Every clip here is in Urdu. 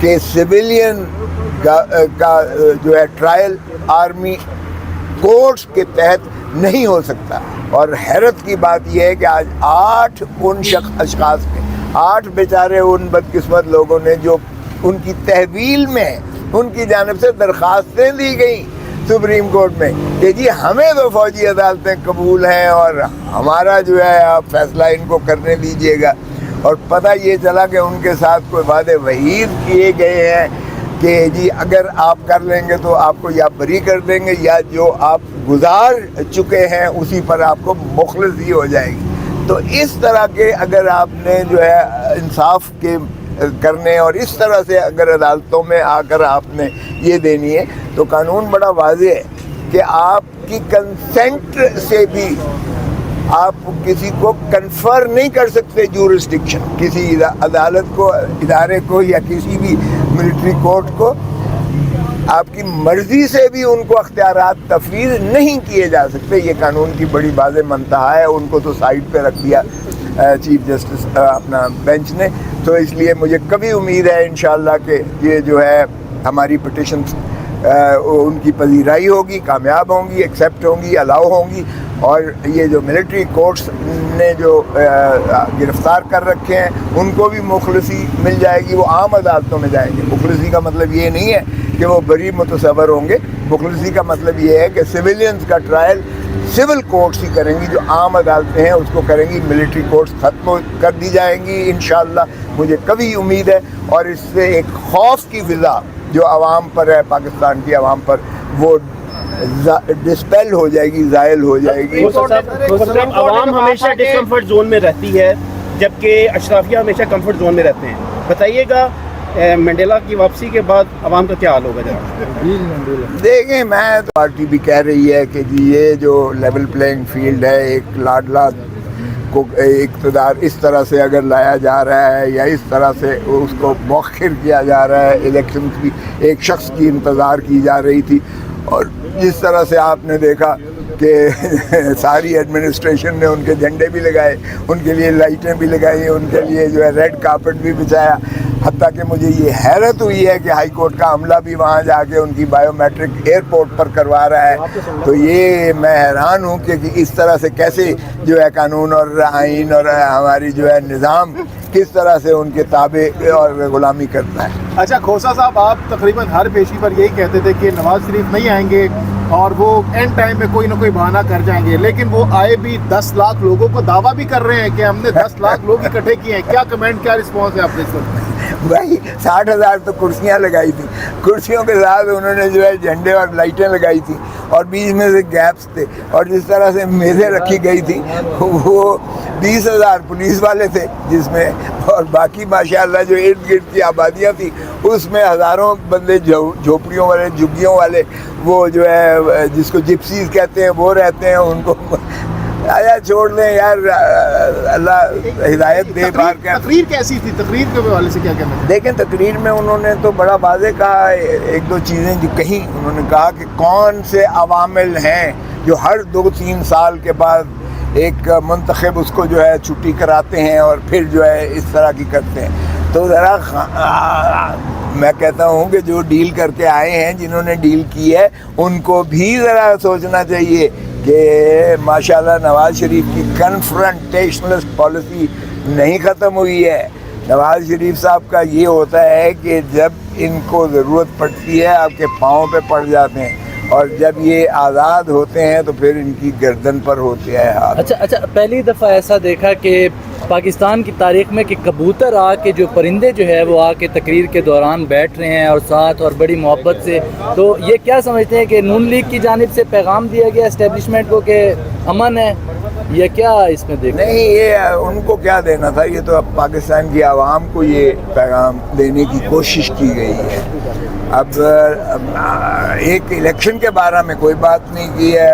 کہ سویلین کا جو ہے ٹرائل آرمی کورٹس کے تحت نہیں ہو سکتا. اور حیرت کی بات یہ ہے کہ آج 8 ان اشخاص نے، 8 بیچارے ان بدقسمت لوگوں نے جو ان کی تحویل میں ان کی جانب سے درخواستیں دی گئیں سپریم کورٹ میں کہ جی ہمیں تو فوجی عدالتیں قبول ہیں اور ہمارا جو ہے آپ فیصلہ ان کو کرنے دیجیے گا. اور پتہ یہ چلا کہ ان کے ساتھ کوئی وعدے وعید کیے گئے ہیں کہ جی اگر آپ کر لیں گے تو آپ کو یا بری کر دیں گے یا جو آپ گزار چکے ہیں اسی پر آپ کو مخلصی ہو جائے گی. تو اس طرح کے اگر آپ نے جو ہے انصاف کے کرنے اور اس طرح سے اگر عدالتوں میں آ کر آپ نے یہ دینی ہے تو قانون بڑا واضح ہے کہ آپ کی کنسنٹ سے بھی آپ کسی کو کنفر نہیں کر سکتے جورسڈکشن، کسی عدالت کو، ادارے کو یا کسی بھی ملٹری کورٹ کو آپ کی مرضی سے بھی ان کو اختیارات تفویض نہیں کیے جا سکتے. یہ قانون کی بڑی واضح منتہا ہے. ان کو تو سائڈ پہ رکھ دیا چیف جسٹس اپنا بینچ نے. تو اس لیے مجھے کبھی امید ہے انشاءاللہ کہ یہ جو ہے ہماری پٹیشن ان کی پذیرائی ہوگی، کامیاب ہوں گی، ایکسیپٹ ہوں گی، الاؤ ہوں گی. اور یہ جو ملٹری کورٹس نے جو گرفتار کر رکھے ہیں ان کو بھی مخلصی مل جائے گی، وہ عام عدالتوں میں جائیں گے. مخلصی کا مطلب یہ نہیں ہے کہ وہ بری متصور ہوں گے. مخلصی کا مطلب یہ ہے کہ سویلینز کا ٹرائل سول کورٹس ہی کریں گی، جو عام عدالتیں ہیں اس کو کریں گی. ملٹری کورٹس ختم کر دی جائیں گی انشاءاللہ. مجھے کبھی امید ہے اور اس سے ایک خوف کی فضا جو عوام پر ہے، پاکستان کی عوام پر، وہ ڈسپیل ہو جائے گی، زائل ہو جائے گی. عوام ہمیشہ ڈسکمفرٹ زون میں رہتی ہے جبکہ اشرافیہ ہمیشہ کمفرٹ زون میں رہتے ہیں. بتائیے گا منڈیلا کی واپسی کے بعد عوام کا کیا حال ہوگا جناب؟ دیکھیں، میں تو پارٹی بھی کہہ رہی ہے کہ جی یہ جو لیول پلینگ فیلڈ ہے، ایک لاڈلا کو اقتدار اس طرح سے اگر لایا جا رہا ہے یا اس طرح سے اس کو مؤخر کیا جا رہا ہے، الیکشنز بھی ایک شخص کی انتظار کی جا رہی تھی. اور جس طرح سے آپ نے دیکھا کہ ساری ایڈمنسٹریشن نے ان کے جھنڈے بھی لگائے، ان کے لیے لائٹیں بھی لگائی، ان کے لیے جو ہے ریڈ کارپٹ بھی بچھایا. حتیٰ کہ مجھے یہ حیرت ہوئی ہے کہ ہائی کورٹ کا عملہ بھی وہاں جا کے ان کی بائیو میٹرک ایئرپورٹ پر کروا رہا ہے. تو یہ میں حیران ہوں کہ اس طرح سے کیسے جو ہے قانون اور آئین اور ہماری جو ہے نظام کس طرح سے ان کے تابع اور غلامی کرتا ہے. اچھا کھوسا صاحب، آپ تقریباً ہر پیشی پر یہی کہتے تھے کہ نواز شریف نہیں آئیں گے اور وہ اینڈ ٹائم میں کوئی نہ کوئی بہانہ کر جائیں گے، لیکن وہ آئے بھی 10 لاکھ لوگوں کو دعویٰ بھی کر رہے ہیں کہ ہم نے 10 لاکھ لوگ اکٹھے کیے ہیں. کیا کمنٹ، کیا رسپانس ہے آپ کے اس وقت؟ بھائی 60,000 تو کرسیاں لگائی تھیں، کرسیوں کے ساتھ انہوں نے جو ہے جھنڈے اور لائٹیں لگائی تھیں اور بیچ میں سے گیپس تھے اور جس طرح سے میزیں رکھی گئی تھی وہ 20,000 پولیس والے تھے جس میں، اور باقی ماشاءاللہ جو ارد گرد کی آبادیاں تھیں اس میں ہزاروں بندے جھوپڑیوں والے، جھگیوں والے، وہ جو ہے جس کو جپسیز کہتے ہیں وہ رہتے ہیں. ان کو آیا چھوڑ دیں یار، اللہ ہدایت دے. بار کیا تقریر کیسی تھی؟ تقریر کے حوالے سے کیا کہنا ہے؟ دیکھیں، تقریر میں انہوں نے تو بڑا واضح کہا، ایک دو چیزیں جو کہیں انہوں نے کہا کہ کون سے عوامل ہیں جو ہر 2-3 سال کے بعد ایک منتخب اس کو جو ہے چھٹی کراتے ہیں اور پھر جو ہے اس طرح کی کرتے ہیں. تو ذرا میں کہتا ہوں کہ جو ڈیل کر کے آئے ہیں، جنہوں نے ڈیل کی ہے، ان کو بھی ذرا سوچنا چاہیے کہ ماشاءاللہ نواز شریف کی کنفرنٹیشنلسٹ پالیسی نہیں ختم ہوئی ہے. نواز شریف صاحب کا یہ ہوتا ہے کہ جب ان کو ضرورت پڑتی ہے آپ کے پاؤں پہ پڑ جاتے ہیں، اور جب یہ آزاد ہوتے ہیں تو پھر ان کی گردن پر ہوتے ہیں ہاتھ. اچھا پہلی دفعہ ایسا دیکھا کہ پاکستان کی تاریخ میں کہ کبوتر آ کے جو پرندے جو ہے وہ آ کے تقریر کے دوران بیٹھ رہے ہیں اور ساتھ اور بڑی محبت سے. تو یہ کیا سمجھتے ہیں کہ نون لیگ کی جانب سے پیغام دیا گیا اسٹیبلشمنٹ کو کہ امن ہے، یا کیا اس میں دیکھا؟ نہیں، یہ ان کو کیا دینا تھا، یہ تو اب پاکستان کی عوام کو یہ پیغام دینے کی کوشش کی گئی ہے. اب ایک الیکشن کے بارے میں کوئی بات نہیں کی ہے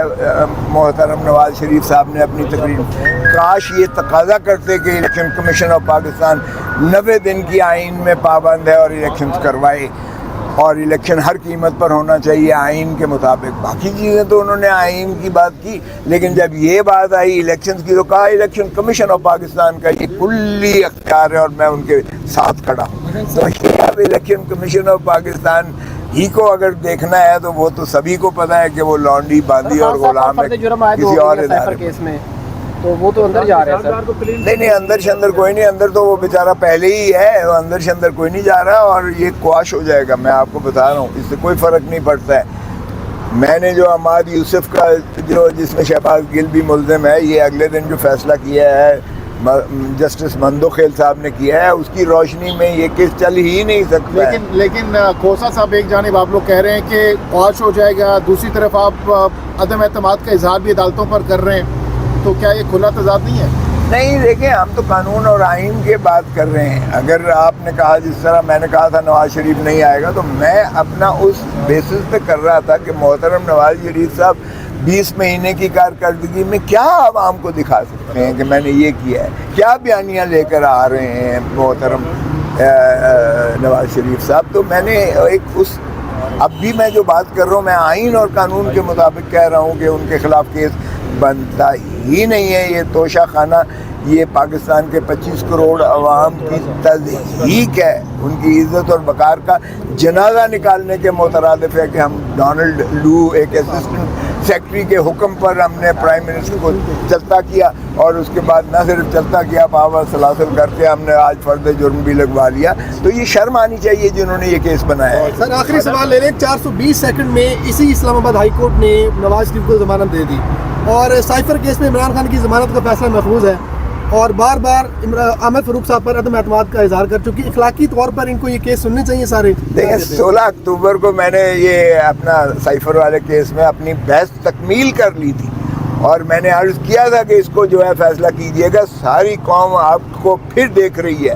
محترم نواز شریف صاحب نے اپنی تقریر. کاش یہ تقاضا کرتے کہ الیکشن کمیشن آف پاکستان 90 دن کی آئین میں پابند ہے اور الیکشنز کروائے، اور الیکشن ہر قیمت پر ہونا چاہیے آئین کے مطابق. باقی چیزیں تو انہوں نے آئین کی بات کی، لیکن جب یہ بات آئی الیکشنز کی تو کہا الیکشن کمیشن آف پاکستان کا یہ کلی اختیار ہے اور میں ان کے ساتھ کھڑا ہوں. صاحب الیکشن کمیشن آف پاکستان ہی کو اگر دیکھنا ہے تو وہ تو سبھی کو پتا ہے کہ وہ لانڈی باندھی اور غلام ہے کسی اور ادارے کیس میں، تو وہ تو اندر جا رہے ہیں سر. نہیں اندر شندر کوئی نہیں، اندر تو وہ بیچارہ پہلے ہی ہے، اندر شندر کوئی نہیں جا رہا، اور یہ قواش ہو جائے گا. میں آپ کو بتا رہا ہوں اس سے کوئی فرق نہیں پڑتا ہے. میں نے جو عماد یوسف کا جو جس میں شہباز گل بھی ملزم ہے، یہ اگلے دن جو فیصلہ کیا ہے جسٹس مندوخیل صاحب نے کیا ہے، اس کی روشنی میں یہ کیس چل ہی نہیں سکتا ہے. لیکن کھوسا صاحب ایک جانب آپ لوگ کہہ رہے ہیں کہ قواش ہو جائے گا، دوسری طرف آپ عدم اعتماد کا اظہار بھی عدالتوں پر کر رہے ہیں، تو کیا یہ کھلا تضاد نہیں ہے؟ نہیں دیکھیں، ہم تو قانون اور آئین کی بات کر رہے ہیں. اگر آپ نے کہا جس طرح میں نے کہا تھا نواز شریف نہیں آئے گا، تو میں اپنا اس بیسس پہ کر رہا تھا کہ محترم نواز شریف صاحب 20 مہینے کی کارکردگی میں کیا عوام کو دکھا سکتے ہیں کہ میں نے یہ کیا ہے، کیا بیانیاں لے کر آ رہے ہیں محترم نواز شریف صاحب. تو میں نے اب بھی میں جو بات کر رہا ہوں، میں آئین اور قانون کے مطابق کہہ رہا ہوں کہ ان کے خلاف کیس بنتا ہی نہیں ہے. یہ توشہ خانہ، یہ پاکستان کے 25 کروڑ عوام کی تضحیک ہے، ان کی عزت اور وقار کا جنازہ نکالنے کے مترادف ہے کہ ہم ڈونلڈ لو ایک اسسٹنٹ سیکرٹری کے حکم پر ہم نے پرائم منسٹر کو چلتا کیا، اور اس کے بعد نہ صرف چلتا کیا، پاور سلاسل کر کے ہم نے آج فرد جرم بھی لگوا لیا. تو یہ شرم آنی چاہیے جنہوں نے یہ کیس بنایا ہے. سر آخری سوال لے لیں. 420 سیکنڈ میں اسی اسلام آباد ہائی کورٹ نے نواز شریف کو ضمانت دے دی، اور سائفر کیس میں عمران خان کی ضمانت کا فیصلہ محفوظ ہے، اور بار بار عامر فاروق صاحب پر عدم اعتماد کا اظہار کر چکی. اخلاقی طور پر ان کو یہ کیس سننے چاہیے سارے. دیکھیں 16 اکتوبر کو میں نے یہ اپنا سائفر والے کیس میں اپنی بحث تکمیل کر لی تھی، اور میں نے عرض کیا تھا کہ اس کو جو ہے فیصلہ کیجیے گا. ساری قوم آپ کو پھر دیکھ رہی ہے،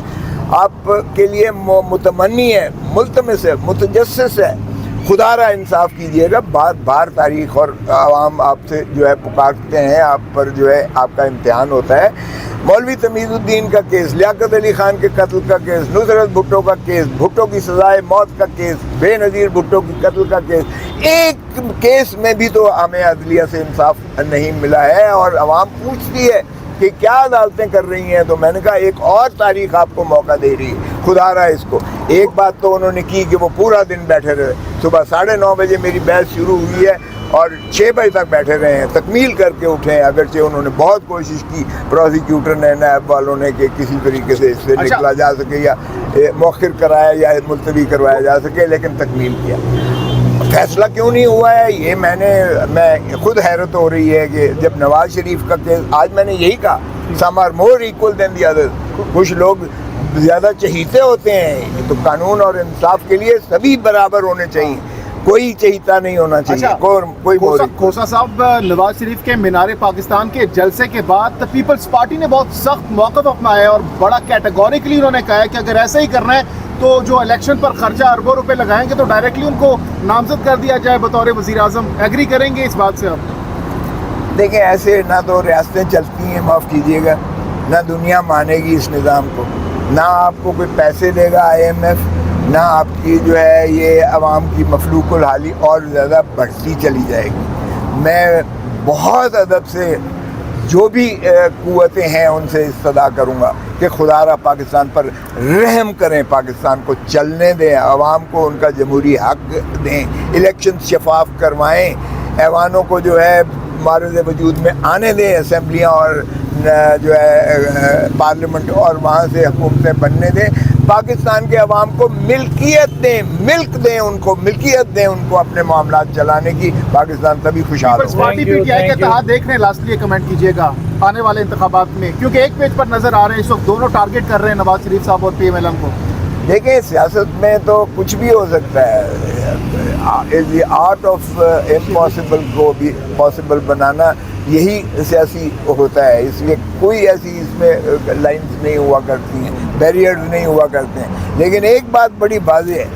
آپ کے لیے متمنی ہے، ملتمس ہے، متجسس ہے. خدا را انصاف کیجیے گا. بار بار تاریخ اور عوام آپ سے جو ہے پکارتے ہیں، آپ پر جو ہے آپ کا امتحان ہوتا ہے. مولوی تمیز الدین کا کیس، لیاقت علی خان کے قتل کا کیس، نصرت بھٹو کا کیس، بھٹو کی سزائے موت کا کیس، بے نظیر بھٹو کی قتل کا کیس، ایک کیس میں بھی تو ہمیں عدلیہ سے انصاف نہیں ملا ہے، اور عوام پوچھتی ہے کہ کیا عدالتیں کر رہی ہیں. تو میں نے کہا ایک اور تاریخ آپ کو موقع دے رہی ہے. خدا رہا اس کو ایک بات تو انہوں نے کی کہ وہ پورا دن بیٹھے رہے. صبح 9:30 بجے میری بحث شروع ہوئی ہے اور 6 بجے تک بیٹھے رہے ہیں، تکمیل کر کے اٹھے ہیں. اگرچہ انہوں نے بہت کوشش کی، پروسیکیوٹر نے، نیب والوں نے، کہ کسی طریقے سے اس سے نکلا جا سکے یا مؤخر کرایا یا ملتوی کروایا جا سکے، لیکن تکمیل کیا. فیصلہ کیوں نہیں ہوا ہے یہ میں خود حیرت ہو رہی ہے کہ جب نواز شریف کا کیس، آج میں نے یہی کہا some are more equal than the others. کچھ لوگ زیادہ چہیتے ہوتے ہیں، تو قانون اور انصاف کے لیے سبھی برابر ہونے چاہیے، کوئی چہیتا نہیں ہونا چاہیے. کوئی کھوسا صاحب، نواز شریف کے مینار پاکستان کے جلسے کے بعد پیپلز پارٹی نے بہت سخت موقف اپنایا ہے، اور بڑا کیٹیگوریکلی انہوں نے کہا ہے کہ اگر ایسا ہی کرنا ہے تو جو الیکشن پر خرچہ اربوں روپے لگائیں گے تو ڈائریکٹلی ان کو نامزد کر دیا جائے بطور وزیر اعظم. ایگری کریں گے اس بات سے آپ؟ دیکھیں ایسے نہ تو ریاستیں چلتی ہیں، معاف کیجیے گا، نہ دنیا مانے گی اس نظام کو، نہ آپ کو کوئی پیسے دے گا IMF، نہ آپ کی جو ہے یہ عوام کی مفلوق الحالی اور زیادہ بڑھتی چلی جائے گی. میں بہت ادب سے جو بھی قوتیں ہیں ان سے استدعا کروں گا کہ خدا را پاکستان پر رحم کریں، پاکستان کو چلنے دیں، عوام کو ان کا جمہوری حق دیں، الیکشن شفاف کروائیں، ایوانوں کو جو ہے معرض وجود میں آنے دیں، اسمبلیاں اور جو ہے پارلیمنٹ، اور وہاں سے حکومتیں بننے دیں. پاکستان کے عوام کو ملکیت دیں، ملک دیں، ان کو ملکیت دیں، ان کو اپنے معاملات چلانے کی. پاکستان تبھی خوشحال Peoples Party P T I کے اتحاد دیکھ رہے ہیں، لاسٹلی کمنٹ کیجیے گا آنے والے انتخابات میں، کیونکہ ایک پیج پر نظر آ رہے ہیں اس وقت دونوں ٹارگٹ کر رہے ہیں نواز شریف صاحب اور PMLN کو. دیکھیں سیاست میں تو کچھ بھی ہو سکتا ہے. دی آرٹ آف امپاسبل کو بھی پاسبل بنانا یہی سیاسی ہوتا ہے. اس لیے کوئی ایسی اس میں لائنز نہیں ہوا کرتی ہیں، بیریئرز نہیں ہوا کرتے ہیں. لیکن ایک بات بڑی واضح ہے،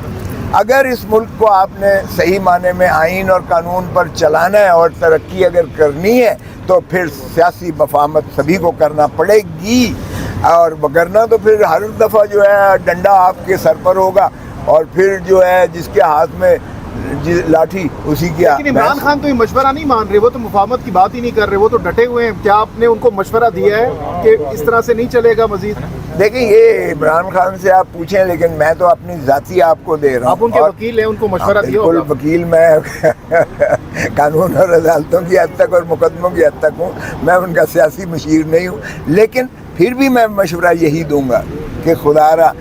اگر اس ملک کو آپ نے صحیح معنی میں آئین اور قانون پر چلانا ہے اور ترقی اگر کرنی ہے تو پھر سیاسی مفاہمت سبھی کو کرنا پڑے گی، اور وگرنہ تو پھر ہر دفعہ جو ہے ڈنڈا آپ کے سر پر ہوگا، اور پھر جو ہے جس کے ہاتھ میں لاٹھی اسی کی. لیکن عمران خان تو یہ مشورہ نہیں مان رہے، وہ تو مفاہمت کی بات ہی نہیں کر رہے، وہ تو ڈٹے ہوئے ہیں. کیا آپ نے ان کو مشورہ دیا ہے کہ اس طرح سے نہیں چلے گا مزید؟ دیکھیں یہ عمران خان سے آپ پوچھیں، لیکن میں تو اپنی ذاتی آپ کو دے رہا ہوں. آپ ان کے وکیل ہیں، ان کو مشورہ دیا بالکل ہوگا. وکیل میں قانون اور عدالتوں کی حد تک اور مقدموں کی حد تک ہوں، میں ان کا سیاسی مشیر نہیں ہوں، لیکن پھر بھی میں مشورہ یہی دوں گا کہ خدا را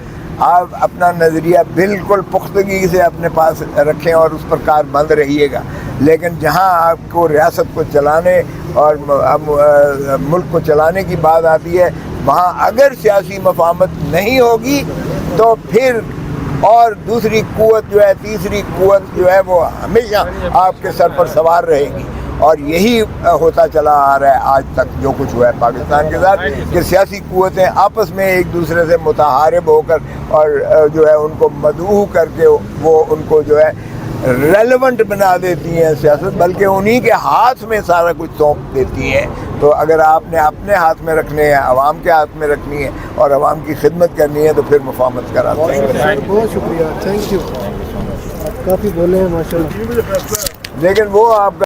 آپ اپنا نظریہ بالکل پختگی سے اپنے پاس رکھیں اور اس پر کاربند رہیے گا. لیکن جہاں آپ کو ریاست کو چلانے اور ملک کو چلانے کی بات آتی ہے، وہاں اگر سیاسی مفاہمت نہیں ہوگی تو پھر اور دوسری قوت جو ہے، تیسری قوت جو ہے، وہ ہمیشہ آپ کے سر پر سوار رہے گی. اور یہی ہوتا چلا آ رہا ہے آج تک جو کچھ ہوا ہے پاکستان کے ساتھ، کہ سیاسی قوتیں آپس میں ایک دوسرے سے متحارب ہو کر اور جو ہے ان کو مدعو کر کے وہ ان کو جو ہے ریلیونٹ بنا دیتی ہیں سیاست، بلکہ انہی کے ہاتھ میں سارا کچھ سونپ دیتی ہیں. تو اگر آپ نے اپنے ہاتھ میں رکھنے ہیں، عوام کے ہاتھ میں رکھنی ہے اور عوام کی خدمت کرنی ہے تو پھر مفاہمت کراتے ہیں. بہت شکریہ، تھینک یو. کافی بولے ہیں ماشاء اللہ. لیکن وہ آپ کا